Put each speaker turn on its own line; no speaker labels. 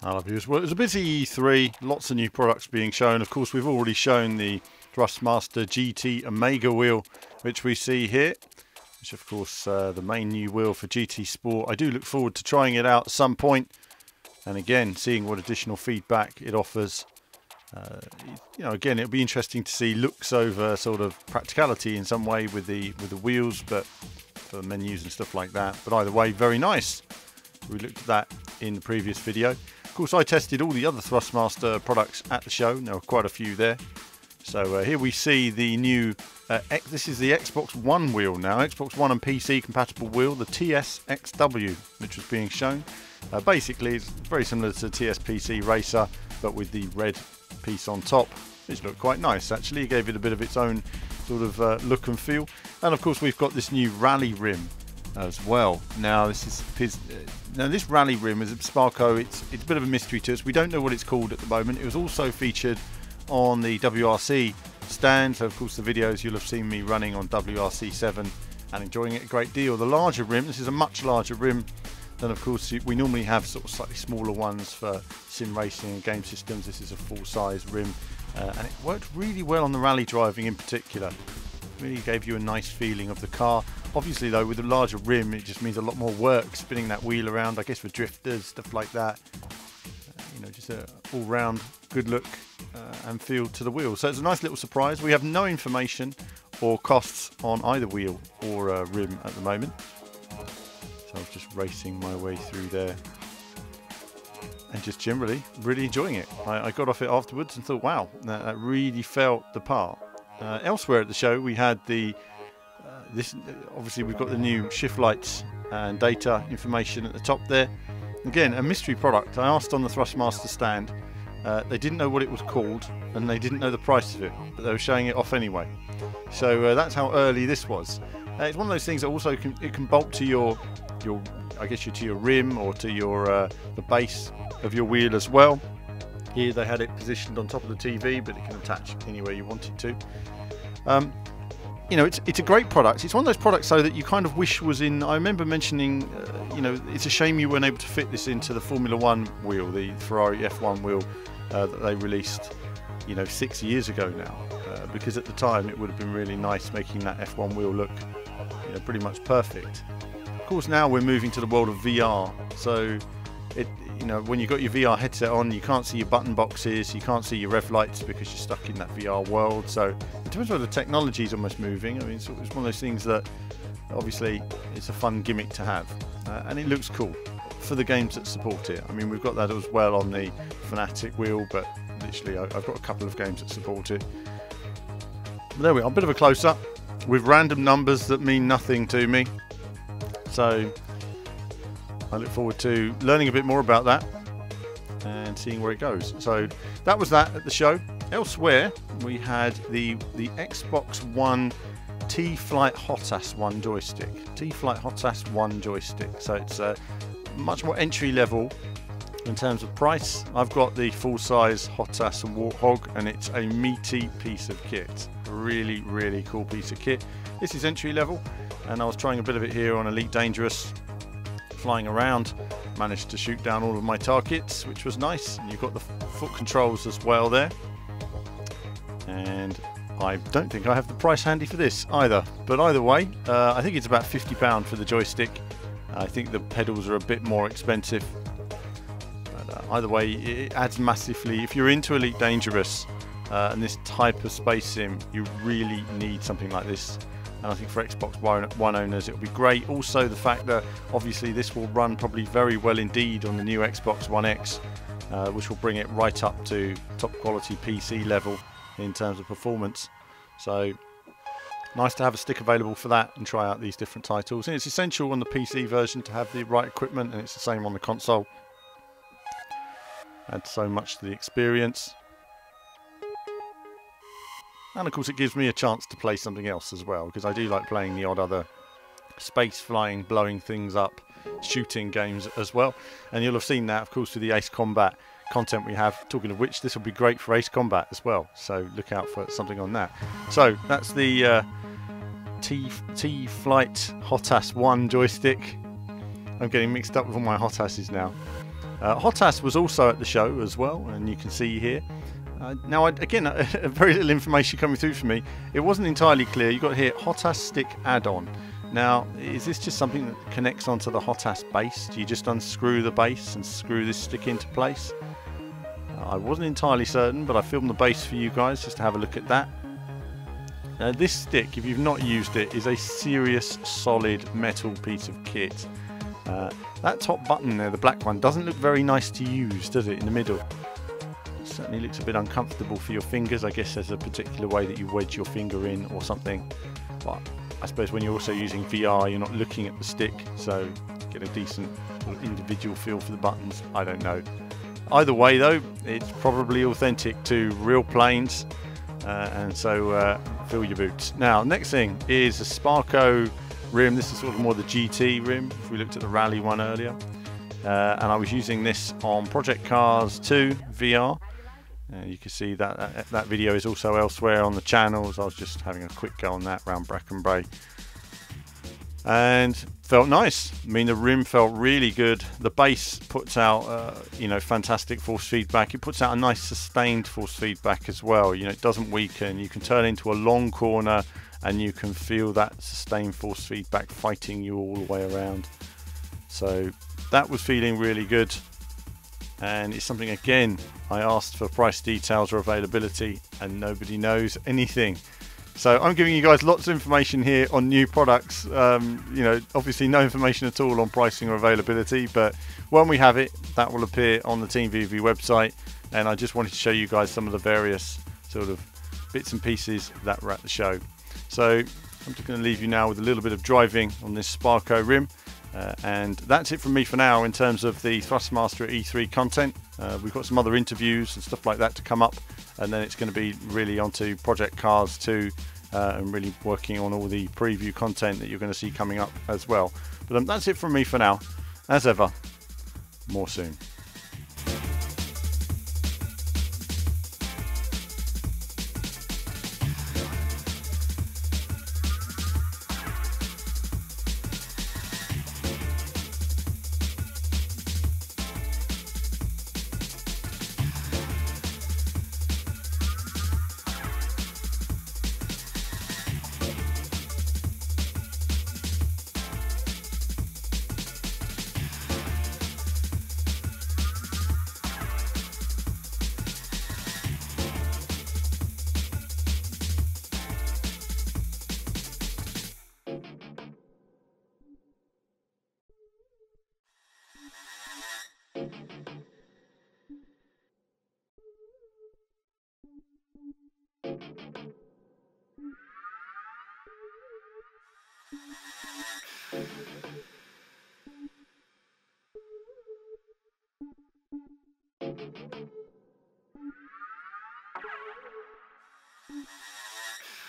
Hello viewers. Well, it was a busy E3, lots of new products being shown. Of course, we've already shown the Thrustmaster GT Omega wheel, which we see here, which of course the main new wheel for GT Sport. I do look forward to trying it out at some point, and again, seeing what additional feedback it offers. You know, again, it'll be interesting to see looks over sort of practicality in some way with the wheels, but for menus and stuff like that. But either way, very nice. We looked at that in the previous video. Of course, I tested all the other Thrustmaster products at the show. There were quite a few there. So here we see the new, this is the Xbox One wheel now, Xbox One and PC compatible wheel, the TSXW, which was being shown. Basically, it's very similar to the TSPC Racer, but with the red piece on top, which looked quite nice actually. It gave it a bit of its own sort of look and feel. And of course, we've got this new rally rim as well. Now this rally rim is a Sparco. It's a bit of a mystery to us. We don't know what it's called at the moment. It was also featured on the WRC stand, so of course the videos you'll have seen me running on WRC7 and enjoying it a great deal. The larger rim, this is a much larger rim than of course we normally have, sort of slightly smaller ones for sim racing and game systems. This is a full-size rim, and it worked really well on the rally driving in particular. Really gave you a nice feeling of the car. Obviously though, with a larger rim, it just means a lot more work spinning that wheel around, I guess for drifters, stuff like that. You know, just a all-round good look and feel to the wheel. So it's a nice little surprise. We have no information or costs on either wheel or rim at the moment. So I was just racing my way through there and just generally really enjoying it. I got off it afterwards and thought, wow, that really felt the part. Elsewhere at the show, we had the obviously we've got the new shift lights and data information at the top there. Again, a mystery product. I asked on the Thrustmaster stand. They didn't know what it was called and they didn't know the price of it, but they were showing it off anyway. So that's how early this was. It's one of those things that also can bolt to your I guess to your rim or to your the base of your wheel as well. Here they had it positioned on top of the TV, but it can attach anywhere you want it to. You know, it's a great product. It's one of those products though that you kind of wish was in. I remember mentioning, you know, it's a shame you weren't able to fit this into the Formula One wheel, the Ferrari F1 wheel that they released, you know, 6 years ago now. Because at the time it would have been really nice making that F1 wheel look, you know, pretty much perfect. Of course, now we're moving to the world of VR, so you know, when you've got your VR headset on, you can't see your button boxes, you can't see your rev lights because you're stuck in that VR world. So in terms of the technology is almost moving. I mean, it's one of those things that obviously it's a fun gimmick to have, and it looks cool for the games that support it. I mean, we've got that as well on the Fanatic wheel, but literally I've got a couple of games that support it. But there we are, a bit of a close-up with random numbers that mean nothing to me. So I look forward to learning a bit more about that and seeing where it goes. So that was that at the show. Elsewhere, we had the Xbox One T-Flight HOTAS 1 joystick. T-Flight HOTAS 1 joystick. So it's much more entry level in terms of price. I've got the full-size HOTAS Warthog, and it's a meaty piece of kit. Really, really cool piece of kit. This is entry level, and I was trying a bit of it here on Elite Dangerous. Flying around, managed to shoot down all of my targets, which was nice. And you've got the foot controls as well there, and I don't think I have the price handy for this either, but either way, I think it's about £50 for the joystick. I think the pedals are a bit more expensive, but either way it adds massively. If you're into Elite Dangerous and this type of space sim, you really need something like this. And I think for Xbox One owners it'll be great. Also the fact that obviously this will run probably very well indeed on the new Xbox One X, which will bring it right up to top quality PC level in terms of performance. So nice to have a stick available for that and try out these different titles. And it's essential on the PC version to have the right equipment, and it's the same on the console. Adds so much to the experience. And of course it gives me a chance to play something else as well, because I do like playing the odd other space flying, blowing things up, shooting games as well. And you'll have seen that of course with the Ace Combat content we have. Talking of which, this will be great for Ace Combat as well, so look out for something on that. So that's the T-Flight HOTAS 1 joystick. I'm getting mixed up with all my HOTASes now. Hotas was also at the show as well, and you can see here. Now, again, very little information coming through for me. It wasn't entirely clear. You've got here Hotas stick add-on. Now, is this just something that connects onto the Hotas base? Do you just unscrew the base and screw this stick into place? I wasn't entirely certain, but I filmed the base for you guys just to have a look at that. This stick, if you've not used it, is a serious solid metal piece of kit. That top button there, the black one, doesn't look very nice to use, does it, in the middle? It certainly looks a bit uncomfortable for your fingers. I guess there's a particular way that you wedge your finger in or something. But I suppose when you're also using VR, you're not looking at the stick, so get a decent individual feel for the buttons. I don't know. Either way though, it's probably authentic to real planes, and so fill your boots. Now, next thing is a Sparco rim. This is sort of more the GT rim, if we looked at the rally one earlier. And I was using this on Project Cars 2 VR. You can see that that video is also elsewhere on the channels. I was just having a quick go on that around Brackenbury. And felt nice. I mean, the rim felt really good. The base puts out, you know, fantastic force feedback. It puts out a nice sustained force feedback as well. You know, it doesn't weaken. You can turn into a long corner and you can feel that sustained force feedback fighting you all the way around. So that was feeling really good. And it's something, again, I asked for price details or availability and nobody knows anything. So I'm giving you guys lots of information here on new products. You know, obviously no information at all on pricing or availability, but when we have it, that will appear on the Team VV website. And I just wanted to show you guys some of the various sort of bits and pieces that were at the show. So I'm just going to leave you now with a little bit of driving on this Sparco rim. And that's it from me for now in terms of the Thrustmaster E3 content. We've got some other interviews and stuff like that to come up, and then it's going to be really onto Project Cars 2 and really working on all the preview content that you're going to see coming up as well. But that's it from me for now. As ever, more soon.